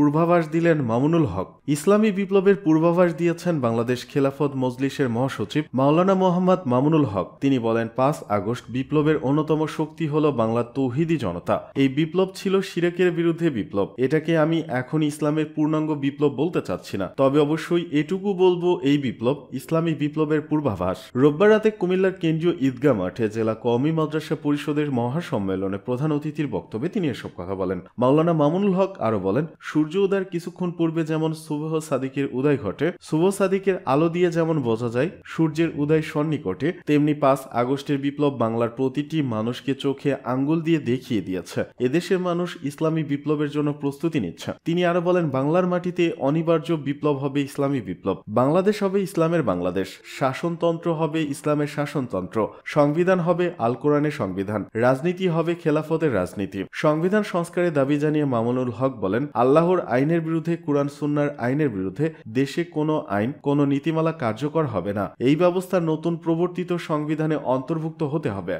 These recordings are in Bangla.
পূর্বাভাস দিলেন মামুনুল হক। ইসলামী বিপ্লবের পূর্বাভাস দিয়েছেন বাংলাদেশ খেলাফত মজলিসের মহাসচিব মাওলানা মোহাম্মদ মামুনুল হক। তিনি বলেন, 5 আগস্ট বিপ্লবের অন্যতম শক্তি হল বাংলার তৌহিদি জনতা। এই বিপ্লব ছিল শিরকের বিরুদ্ধে বিপ্লব। এটাকে আমি এখন ইসলামের পূর্ণাঙ্গ বিপ্লব বলতে চাচ্ছি না, তবে অবশ্যই এটুকু বলবো, এই বিপ্লব ইসলামী বিপ্লবের পূর্বাভাস। রোববার রাতে কুমিল্লার কেন্দ্রীয় ঈদগাহ মাঠে জেলা কওমি মাদ্রাসা পরিষদের মহাসম্মেলনে প্রধান অতিথির বক্তব্যে তিনি এসব কথা বলেন। মাওলানা মামুনুল হক আরো বলেন, সূর্য উদয়ের কিছুক্ষণ পূর্বে যেমন সুবহ সাদিকের উদয় ঘটে, সুবহ সাদিকের আলো দিয়ে যেমন বোঝা যায় সূর্যের উদয় সন্নিকটে, তেমনি 5 আগস্টের বিপ্লব বাংলার প্রতিটি মানুষকে চোখে আঙ্গুল দিয়ে দেখিয়ে দিয়েছে এদেশের মানুষ ইসলামী বিপ্লবের জন্য প্রস্তুতি নিচ্ছে। তিনি আরো বলেন, বাংলার মাটিতে অনিবার্য বিপ্লব হবে ইসলামী বিপ্লব। বাংলাদেশ হবে ইসলামের বাংলাদেশ, শাসনতন্ত্র হবে ইসলামের শাসনতন্ত্র, সংবিধান হবে আল কোরআনের সংবিধান, রাজনীতি হবে খেলাফতের রাজনীতি। সংবিধান সংস্কারের দাবি জানিয়ে মামুনুল হক বলেন, আল্লাহর আইনের বিরুদ্ধে, কুরআন সুন্নাহর আইনের বিরুদ্ধে দেশে কোনো আইন, কোনো নীতিমালা কার্যকর হবে না। এই ব্যবস্থা নতুন প্রবর্তিত সংবিধানে অন্তর্ভুক্ত হতে হবে।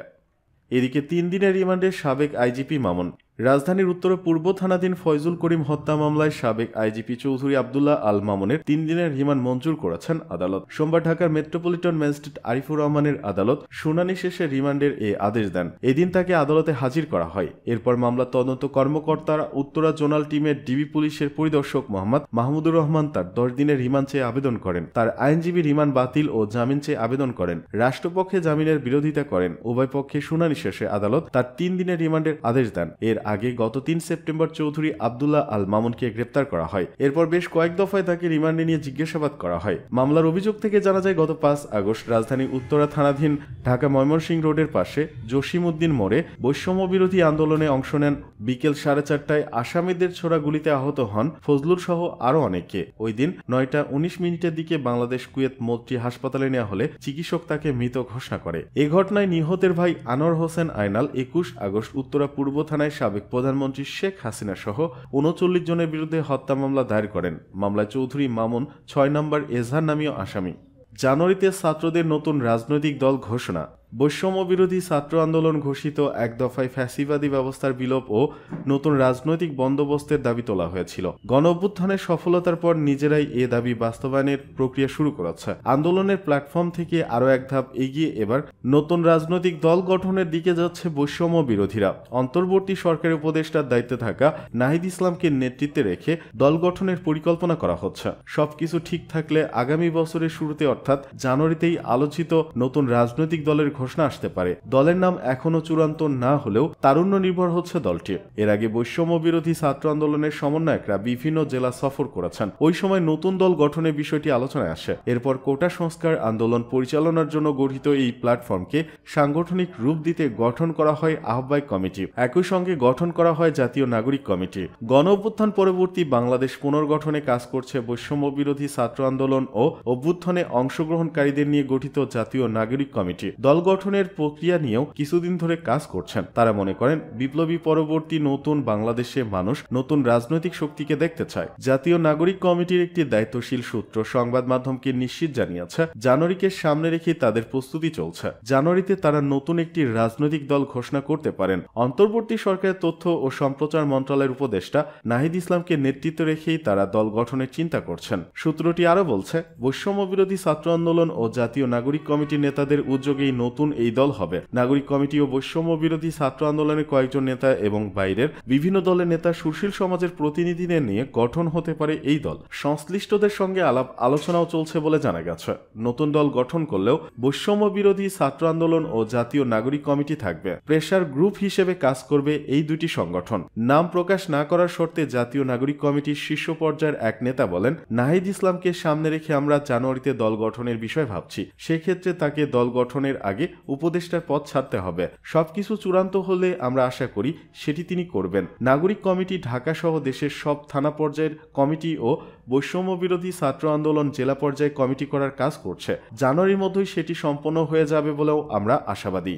এদিকে 3 দিনের রিমান্ডে সাবেক আইজিপি মামুন। রাজধানীর উত্তর পূর্ব থানাধীন ফয়জুল করিম হত্যা মামলায় সাবেক আইজিপি চৌধুরী আব্দুল্লাহ আল মামুনের 3 দিনের রিমান্ড মঞ্জুর করেছেন আদালত। সোমবার ঢাকার মেট্রোপলিটন ম্যাজিস্ট্রেট আরিফুর রহমানের আদালত শুনানি শেষে রিমান্ডের এ আদেশ দেন। এদিন তাকে আদালতে হাজির করা হয়। এরপর মামলার তদন্ত কর্মকর্তারা উত্তরা জোনাল টিমের ডিবি পুলিশের পরিদর্শক মোহাম্মদ মাহমুদুর রহমান তার 10 দিনের রিমান্ড চেয়ে আবেদন করেন। তার আইনজীবী রিমান্ড বাতিল ও জামিন চেয়ে আবেদন করেন। রাষ্ট্রপক্ষে জামিনের বিরোধিতা করেন। উভয় পক্ষে শুনানি শেষে আদালত তার 3 দিনের রিমান্ডের আদেশ দেন। এর আগে গত 3 সেপ্টেম্বর চৌধুরী আব্দুল্লাহ আল মামুনকে গ্রেপ্তার করা হয়। এরপর বেশ কয়েক দফায় তাকে রিমান্ডে নিয়ে জিজ্ঞাসাবাদ করা হয়। মামলার অভিযোগ থেকে জানা যায়, গত 5 আগস্ট রাজধানীর উত্তরা থানাধীন ঢাকা ময়মনসিংহ রোডের পাশে জসিমউদ্দিন মোড়ে বৈষম্য বিরোধী আন্দোলনে অংশ নেন। বিকেল 4:30টায় আসামিদের ছোড়া গুলিতে আহত হন ফজলুল সহ আরো অনেকে। ওই দিন 9:19 দিকে বাংলাদেশ কুয়েত মৈত্রী হাসপাতালে নেওয়া হলে চিকিৎসক তাকে মৃত ঘোষণা করে। এ ঘটনায় নিহতের ভাই আনোয়ার হোসেন আয়নাল 21 আগস্ট উত্তরা পূর্ব থানায় সাবেক প্রধানমন্ত্রী শেখ হাসিনা সহ 39 জনের বিরুদ্ধে হত্যা মামলা দায়ের করেন। মামলায় চৌধুরী মামুন 6 নম্বর এজাহার নামীয় আসামি। জানুয়ারিতে ছাত্রদের নতুন রাজনৈতিক দল ঘোষণা। বৈষম্য বিরোধী ছাত্র আন্দোলন ঘোষিত এক দফায় ফ্যাসিবাদী ব্যবস্থার বিলোপ ও নতুন রাজনৈতিক বন্দোবস্তের দাবি তোলা হয়েছিল। গণ অভ্যুত্থানের সফলতার পর নিজেরাই এ দাবি বাস্তবায়নের প্রক্রিয়া শুরু করেছে। আন্দোলনের প্ল্যাটফর্ম থেকে আরও এক ধাপ এগিয়ে এবার নতুন রাজনৈতিক দল গঠনের দিকে যাচ্ছে বৈষম্য বিরোধীরা। অন্তর্বর্তী সরকারের উপদেষ্টার দায়িত্বে থাকা নাহিদ ইসলামকে নেতৃত্বে রেখে দল গঠনের পরিকল্পনা করা হচ্ছে। সবকিছু ঠিক থাকলে আগামী বছরের শুরুতে অর্থাৎ জানুয়ারিতেই আলোচিত নতুন রাজনৈতিক দলের ঘোষণা আসতে পারে। দলের নাম এখনো চূড়ান্ত না হলেও তারুণ্য নির্ভর হচ্ছে দলটি। এর আগে বৈষম্য বিরোধী ছাত্র আন্দোলনের সমন্বয়করা বিভিন্ন জেলা সফর করেছেন। ওই সময় নতুন দল গঠনের বিষয়টি আলোচনায় আসে। এরপর কোটা সংস্কার আন্দোলন পরিচালনার জন্য গঠিত এই প্ল্যাটফর্মকে সাংগঠনিক রূপ দিতে গঠন করা হয় আহ্বায়ক কমিটি। একই সঙ্গে গঠন করা হয় জাতীয় নাগরিক কমিটি। গণ অভ্যুত্থান পরবর্তী বাংলাদেশ পুনর্গঠনে কাজ করছে বৈষম্য বিরোধী ছাত্র আন্দোলন ও অভ্যুত্থানে অংশগ্রহণকারীদের নিয়ে গঠিত জাতীয় নাগরিক কমিটি। দল গঠনের প্রক্রিয়া নিয়েও কিছুদিন ধরে কাজ করছেন। তারা মনে করেন, বিপ্লবী পরবর্তী নতুন বাংলাদেশে মানুষ নতুন রাজনৈতিক শক্তিকে দেখতে চায়। জাতীয় নাগরিক কমিটির একটি দায়িত্বশীল সূত্র সংবাদ মাধ্যমকে নিশ্চিত জানিয়েছে, জানুয়ারিকে সামনে রেখে তাদের প্রস্তুতি চলছে। জানুয়ারিতে তারা নতুন একটি রাজনৈতিক দল ঘোষণা করতে পারেন। অন্তর্বর্তী সরকারের তথ্য ও সম্প্রচার মন্ত্রণালয়ের উপদেষ্টা নাহিদ ইসলামকে নেতৃত্বে রেখেই তারা দল গঠনের চিন্তা করছেন। সূত্রটি আরো বলছে, বৈষম্য বিরোধী ছাত্র আন্দোলন ও জাতীয় নাগরিক কমিটির নেতাদের উদ্যোগেই নতুন এই দল হবে। নাগরিক কমিটি ও বৈষম্য বিরোধী ছাত্র আন্দোলনের কয়েকজন নেতা এবং বাইরের বিভিন্ন দলের নেতা, সুশীল সমাজের প্রতিনিধিদের নিয়ে গঠন হতে পারে এই দল। সংশ্লিষ্টদের সঙ্গে আলাপ আলোচনাও চলছে বলে জানা গেছে। নতুন দল গঠন করলেও বৈষম্য বিরোধী ছাত্র আন্দোলন ও জাতীয় নাগরিক কমিটি থাকবে। প্রেসার গ্রুপ হিসেবে কাজ করবে এই দুটি সংগঠন। নাম প্রকাশ না করার শর্তে জাতীয় নাগরিক কমিটির শীর্ষ পর্যায়ের এক নেতা বলেন, নাহিদ ইসলামকে সামনে রেখে আমরা জানুয়ারিতে দল গঠনের বিষয় ভাবছি। সেক্ষেত্রে তাকে দল গঠনের আগে উপদেষ্টার পদ ছাড়তে হবে। সবকিছু চূড়ান্ত হলে আমরা আশা করি সেটি তিনি করবেন। নাগরিক কমিটি ঢাকা সহ দেশের সব থানা পর্যায়ের কমিটি ও বৈষম্য বিরোধী ছাত্র আন্দোলন জেলা পর্যায়ে কমিটি করার কাজ করছে। জানুয়ারির মধ্যেই সেটি সম্পন্ন হয়ে যাবে বলেও আমরা আশাবাদী।